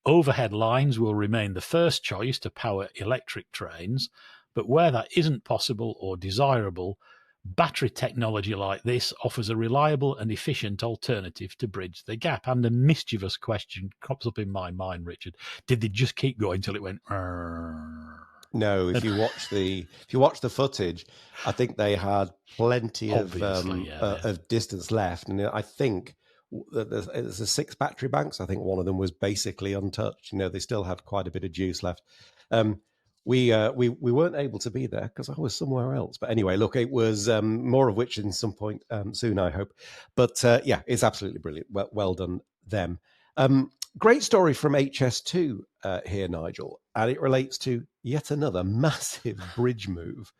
Overhead lines will remain the first choice to power electric trains, but where that isn't possible or desirable, battery technology like this offers a reliable and efficient alternative to bridge the gap." And a mischievous question crops up in my mind, Richard. Did they just keep going till it went... No, if you watch the footage, I think they had plenty of distance left, and I think there's a 6 battery banks. I think one of them was basically untouched. They still had quite a bit of juice left. We weren't able to be there because I was somewhere else. But anyway, look, it was more of which in some point soon, I hope. But yeah, it's absolutely brilliant. Well done them. Great story from HS2 here, Nigel, and it relates to yet another massive bridge move.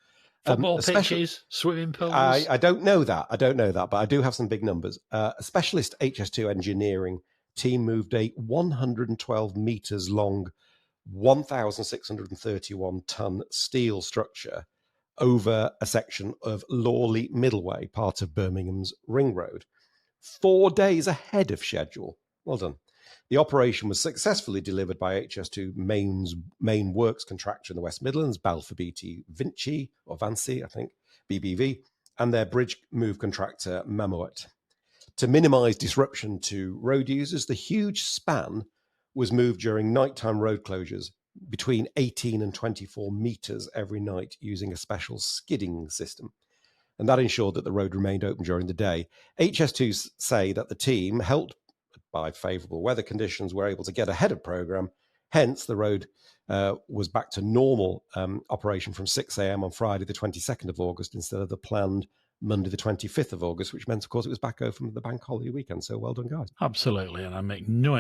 Football pitches, swimming pools. I don't know that, but I do have some big numbers. A specialist HS2 engineering team moved a 112 meters long, 1,631 ton steel structure over a section of Lawley Middleway, part of Birmingham's Ring Road, 4 days ahead of schedule. Well done. The operation was successfully delivered by HS2 main works contractor in the West Midlands, Balfour Beatty Vinci, or Vancy, I think, BBV, and their bridge move contractor, Mamoet. To minimise disruption to road users, the huge span was moved during nighttime road closures between 18 and 24 metres every night using a special skidding system. And that ensured that the road remained open during the day. HS2 say that the team, helped by favourable weather conditions, were able to get ahead of programme. Hence, the road was back to normal operation from 6 a.m. on Friday, the 22nd of August, instead of the planned Monday the 25th of August, which meant, of course, it was back over from the bank holiday weekend. So well done, guys. Absolutely, and I make no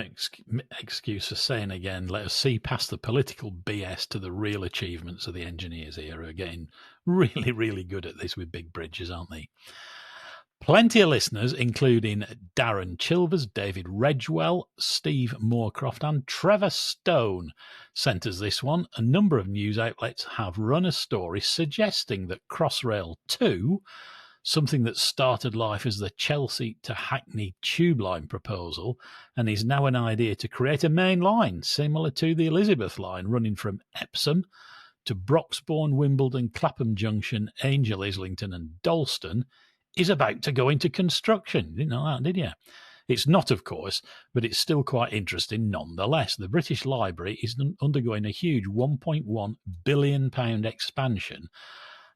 excuse for saying again, let us see past the political BS to the real achievements of the engineers here, who are getting really, really good at this with big bridges, aren't they? Plenty of listeners, including Darren Chilvers, David Redgewell, Steve Moorcroft and Trevor Stone, sent us this one. A number of news outlets have run a story suggesting that Crossrail 2, something that started life as the Chelsea to Hackney tube line proposal and is now an idea to create a main line similar to the Elizabeth line running from Epsom to Broxbourne, Wimbledon, Clapham Junction, Angel, Islington and Dalston, is about to go into construction. You didn't know that, did you? It's not, of course, but it's still quite interesting nonetheless. The British Library is undergoing a huge £1.1 billion expansion,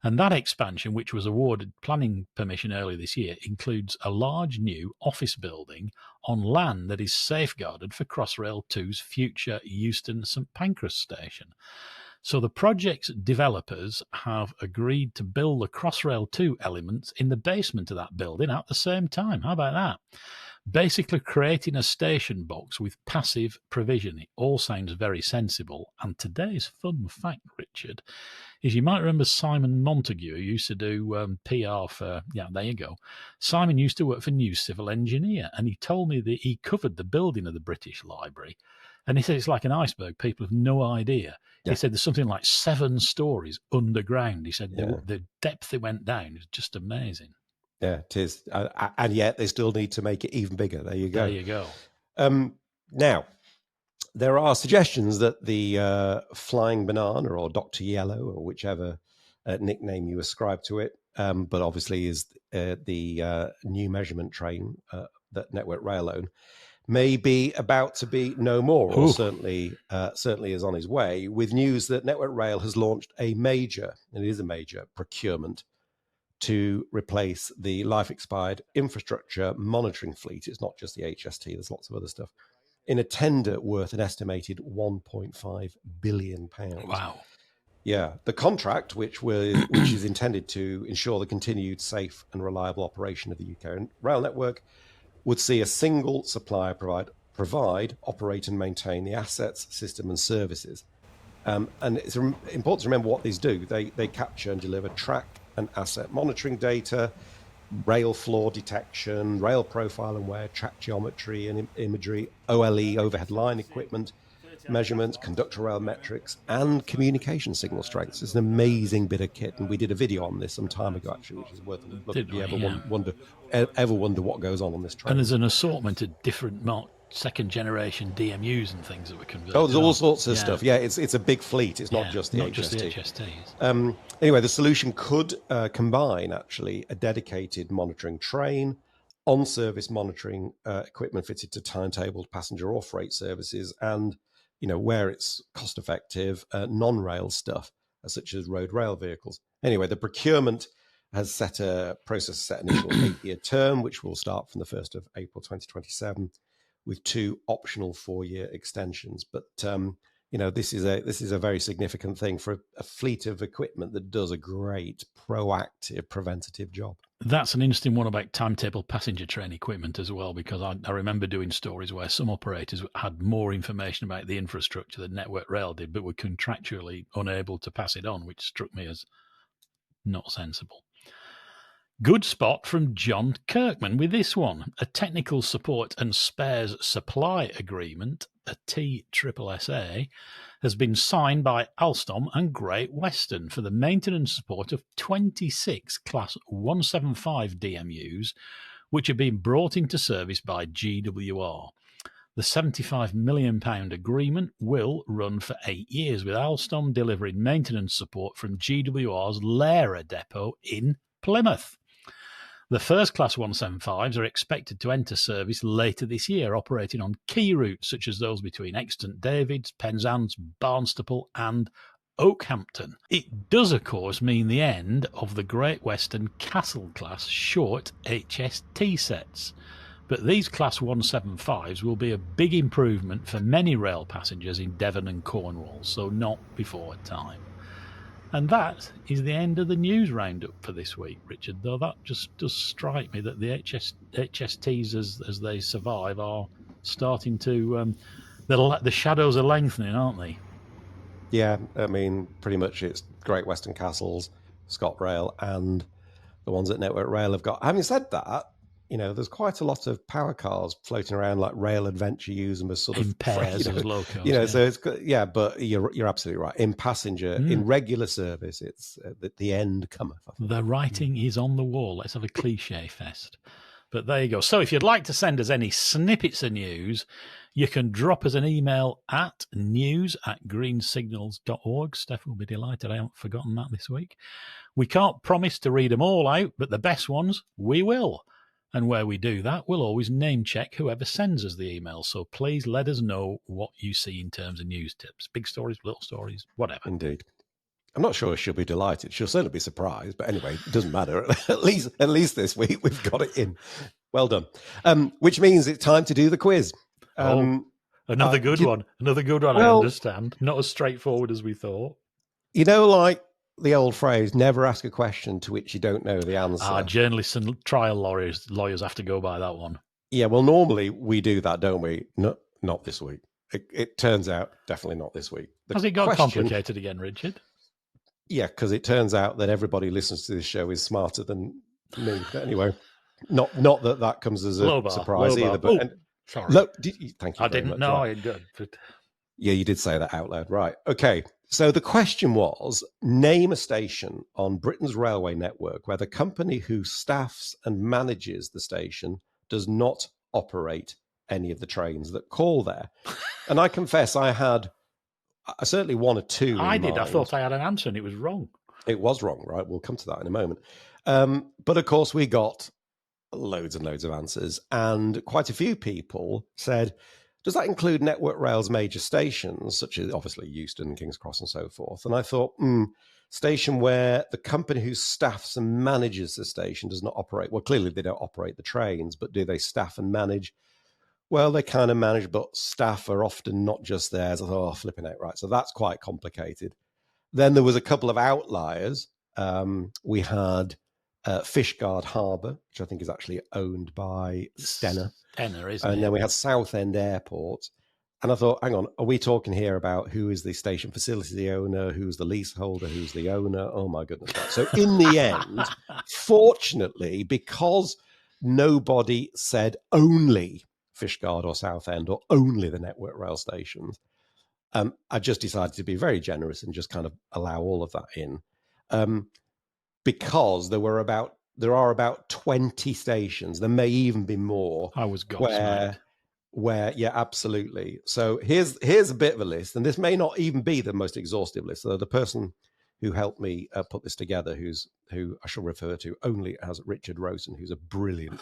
and that expansion, which was awarded planning permission earlier this year, includes a large new office building on land that is safeguarded for Crossrail 2's future Euston St Pancras station. So the project's developers have agreed to build the Crossrail 2 elements in the basement of that building at the same time. How about that? Basically creating a station box with passive provision. It all sounds very sensible. And today's fun fact, Richard, is you might remember Simon Montague, who used to do PR for, there you go. Simon used to work for New Civil Engineer, and he told me that he covered the building of the British Library. And he said it's like an iceberg. People have no idea. Yeah. He said there's something like 7 stories underground. He said the depth it went down is just amazing. Yeah, it is. And yet they still need to make it even bigger. There you go. There you go. Now, there are suggestions that the Flying Banana or Dr. Yellow or whichever nickname you ascribe to it, but obviously is the new measurement train that Network Rail own, may be about to be no more, or certainly is on his way, with news that Network Rail has launched a major, and it is a major, procurement to replace the life-expired infrastructure monitoring fleet. It's not just the HS2, there's lots of other stuff, in a tender worth an estimated £1.5 billion. Wow. Yeah, the contract, which is intended to ensure the continued safe and reliable operation of the UK rail network, would see a single supplier provide, operate and maintain the assets, system and services. And it's important to remember what these do. They capture and deliver track and asset monitoring data, rail floor detection, rail profile and wear, track geometry and imagery, OLE, overhead line equipment, measurements, conductor rail metrics, and communication signal strengths. It's an amazing bit of kit, and we did a video on this some time ago, actually, which is worth looking. If you ever wonder what goes on this train. And there's an assortment of different second-generation DMUs and things that were converted. Oh, there's all sorts of stuff. Yeah, it's a big fleet. It's not just the HSTs. Anyway, the solution could combine, actually, a dedicated monitoring train, on-service monitoring equipment fitted to timetabled passenger or freight services, and where it's cost effective, non-rail stuff, such as road rail vehicles. Anyway, the procurement has set an initial 8-year term, which will start from the 1st of April 2027, with 2 optional 4-year extensions. But this is a very significant thing for a fleet of equipment that does a great proactive preventative job. That's an interesting one about timetable passenger train equipment as well, because I remember doing stories where some operators had more information about the infrastructure than Network Rail did, but were contractually unable to pass it on, which struck me as not sensible. Good spot from John Kirkman with this one. A technical support and spares supply agreement, a TSSA, has been signed by Alstom and Great Western for the maintenance support of 26 Class 175 DMUs, which are being brought into service by GWR. The £75 million agreement will run for 8 years, with Alstom delivering maintenance support from GWR's Lara depot in Plymouth. The first Class 175s are expected to enter service later this year, operating on key routes such as those between Exton Davids, Penzance, Barnstaple and Oakhampton. It does, of course, mean the end of the Great Western Castle class short HST sets. But these Class 175s will be a big improvement for many rail passengers in Devon and Cornwall, so not before time. And that is the end of the news roundup for this week, Richard, though that just does strike me that the HSTs, as they survive, are starting to... the shadows are lengthening, aren't they? Yeah, I mean, pretty much it's Great Western Castles, ScotRail, and the ones at Network Rail have got... Having said that, there's quite a lot of power cars floating around, like Rail Adventure use them as sort of in pairs as locos. So it's but you're absolutely right. In passenger, in regular service, it's the end cometh. The writing is on the wall. Let's have a cliche fest. But there you go. So if you'd like to send us any snippets of news, you can drop us an email at news@greensignals.org. Stef will be delighted. I haven't forgotten that this week. We can't promise to read them all out, but the best ones, we will. And where we do that, we'll always name check whoever sends us the email. So please let us know what you see in terms of news tips. Big stories, little stories, whatever. Indeed. I'm not sure she'll be delighted. She'll certainly be surprised. But anyway, it doesn't matter. At least this week we've got it in. Well done. Which means it's time to do the quiz. Another good one. Another good one, I understand. Not as straightforward as we thought. Like the old phrase, never ask a question to which you don't know the answer. Journalists and trial lawyers have to go by that one. Yeah, well, normally we do that, don't we? No, not this week. It turns out definitely not this week. Has it got complicated again, Richard? Yeah, because it turns out that everybody who listens to this show is smarter than me. But anyway, not that comes as a surprise either. But sorry. Thank you. I didn't know I did. But... Yeah, you did say that out loud. Right. Okay. So the question was, name a station on Britain's railway network where the company who staffs and manages the station does not operate any of the trains that call there. And I confess I certainly one or two. I did. I thought I had an answer and it was wrong. It was wrong, right? We'll come to that in a moment. But of course, we got loads and loads of answers. And quite a few people said, does that include Network Rail's major stations, such as obviously Euston, King's Cross and so forth? And I thought, station where the company who staffs and manages the station does not operate. Well, clearly they don't operate the trains, but do they staff and manage? Well, they kind of manage, but staff are often not just theirs. I thought, flipping out, right. So that's quite complicated. Then there was a couple of outliers. We had Fishguard Harbour, which I think is actually owned by Stena. Stena, isn't it? And then we had Southend Airport. And I thought, hang on, are we talking here about who is the station facility owner, who's the leaseholder, who's the owner? Oh, my goodness. So in the end, fortunately, because nobody said only Fishguard or Southend or only the Network Rail stations, I just decided to be very generous and just kind of allow all of that in. Because there are about 20 stations. There may even be more. I was gobsmacked. Where, yeah, absolutely. So here's a bit of a list, and this may not even be the most exhaustive list. So the person who helped me put this together, who I shall refer to only as Richard Rosen, who's a brilliant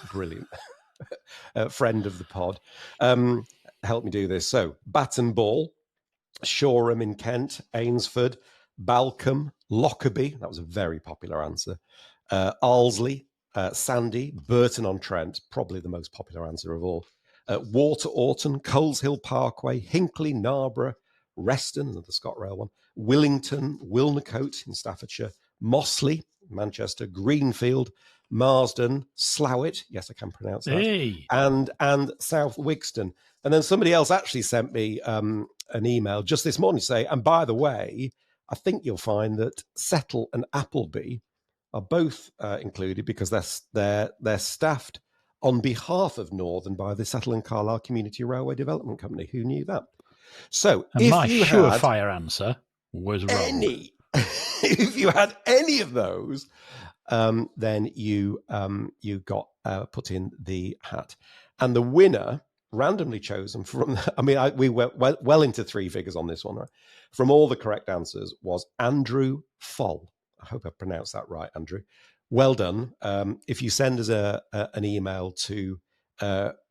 friend of the pod, helped me do this. So Baton Ball, Shoreham in Kent, Ainsford, Balcombe, Lockerbie, that was a very popular answer, Arlsley, Sandy, Burton-on-Trent, probably the most popular answer of all, Water Orton, Coleshill Parkway, Hinckley, Narborough, Reston, another ScotRail one, Willington, Wilnecote in Staffordshire, Mossley, Manchester, Greenfield, Marsden, Slough, yes, I can pronounce that, and South Wigston. And then somebody else actually sent me an email just this morning to say, and by the way, I think you'll find that Settle and Appleby are both included because they're staffed on behalf of Northern by the Settle and Carlisle Community Railway Development Company. Who knew that? So, and my surefire answer was wrong. If you had any of those, then you got put in the hat, and the winner, randomly chosen from, we went well into three figures on this one, right? From all the correct answers was Andrew Foll. I hope I pronounced that right, Andrew. Well done. If you send us an email to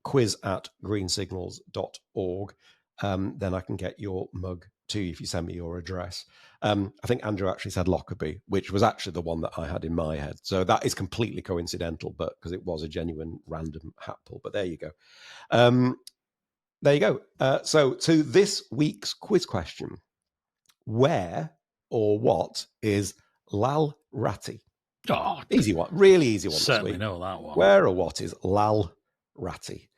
quiz@greensignals.org, then I can get your mug to you if you send me your address. I think Andrew actually said Lockerbie, which was actually the one that I had in my head. So that is completely coincidental, but because it was a genuine random hat pull. But there you go. So to this week's quiz question, where or what is lal ratty? Oh, Easy one, really easy one. certainly this week. know that one. Where or what is lal ratty?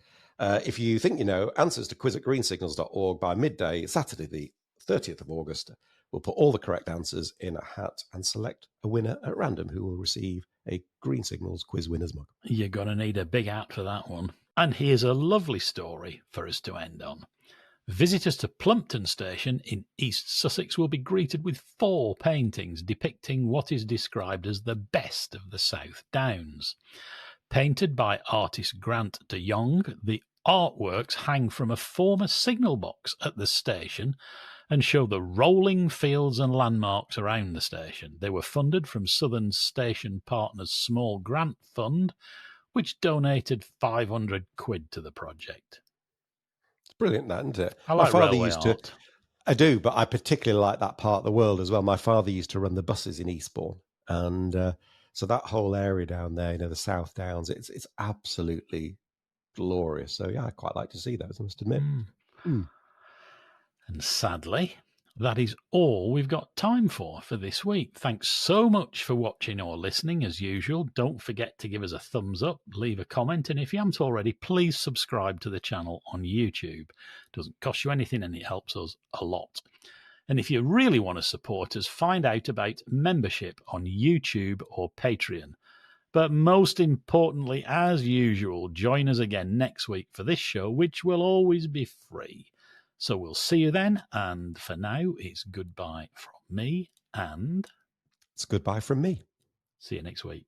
If you think you know, answers to quiz@greensignals.org by midday, Saturday the 30th of August. We'll put all the correct answers in a hat and select a winner at random who will receive a Green Signals Quiz Winners mug. You're going to need a big hat for that one. And here's a lovely story for us to end on. Visitors to Plumpton Station in East Sussex will be greeted with 4 paintings depicting what is described as the best of the South Downs. Painted by artist Grant de Jong, the artworks hang from a former signal box at the station and show the rolling fields and landmarks around the station. They were funded from Southern Station Partners' small grant fund, which donated £500 to the project. It's brilliant, that, isn't it? I like railway art. I do, but I particularly like that part of the world as well. My father used to run the buses in Eastbourne, and so that whole area down there, the South Downs, it's absolutely glorious. So yeah, I quite like to see those, I must admit. And sadly, that is all we've got time for this week. Thanks so much for watching or listening as usual. Don't forget to give us a thumbs up, leave a comment, and if you haven't already, please subscribe to the channel on YouTube. It doesn't cost you anything and it helps us a lot. And if you really want to support us, find out about membership on YouTube or Patreon. But most importantly, as usual, join us again next week for this show, which will always be free. So we'll see you then, and for now, it's goodbye from me, and it's goodbye from me. See you next week.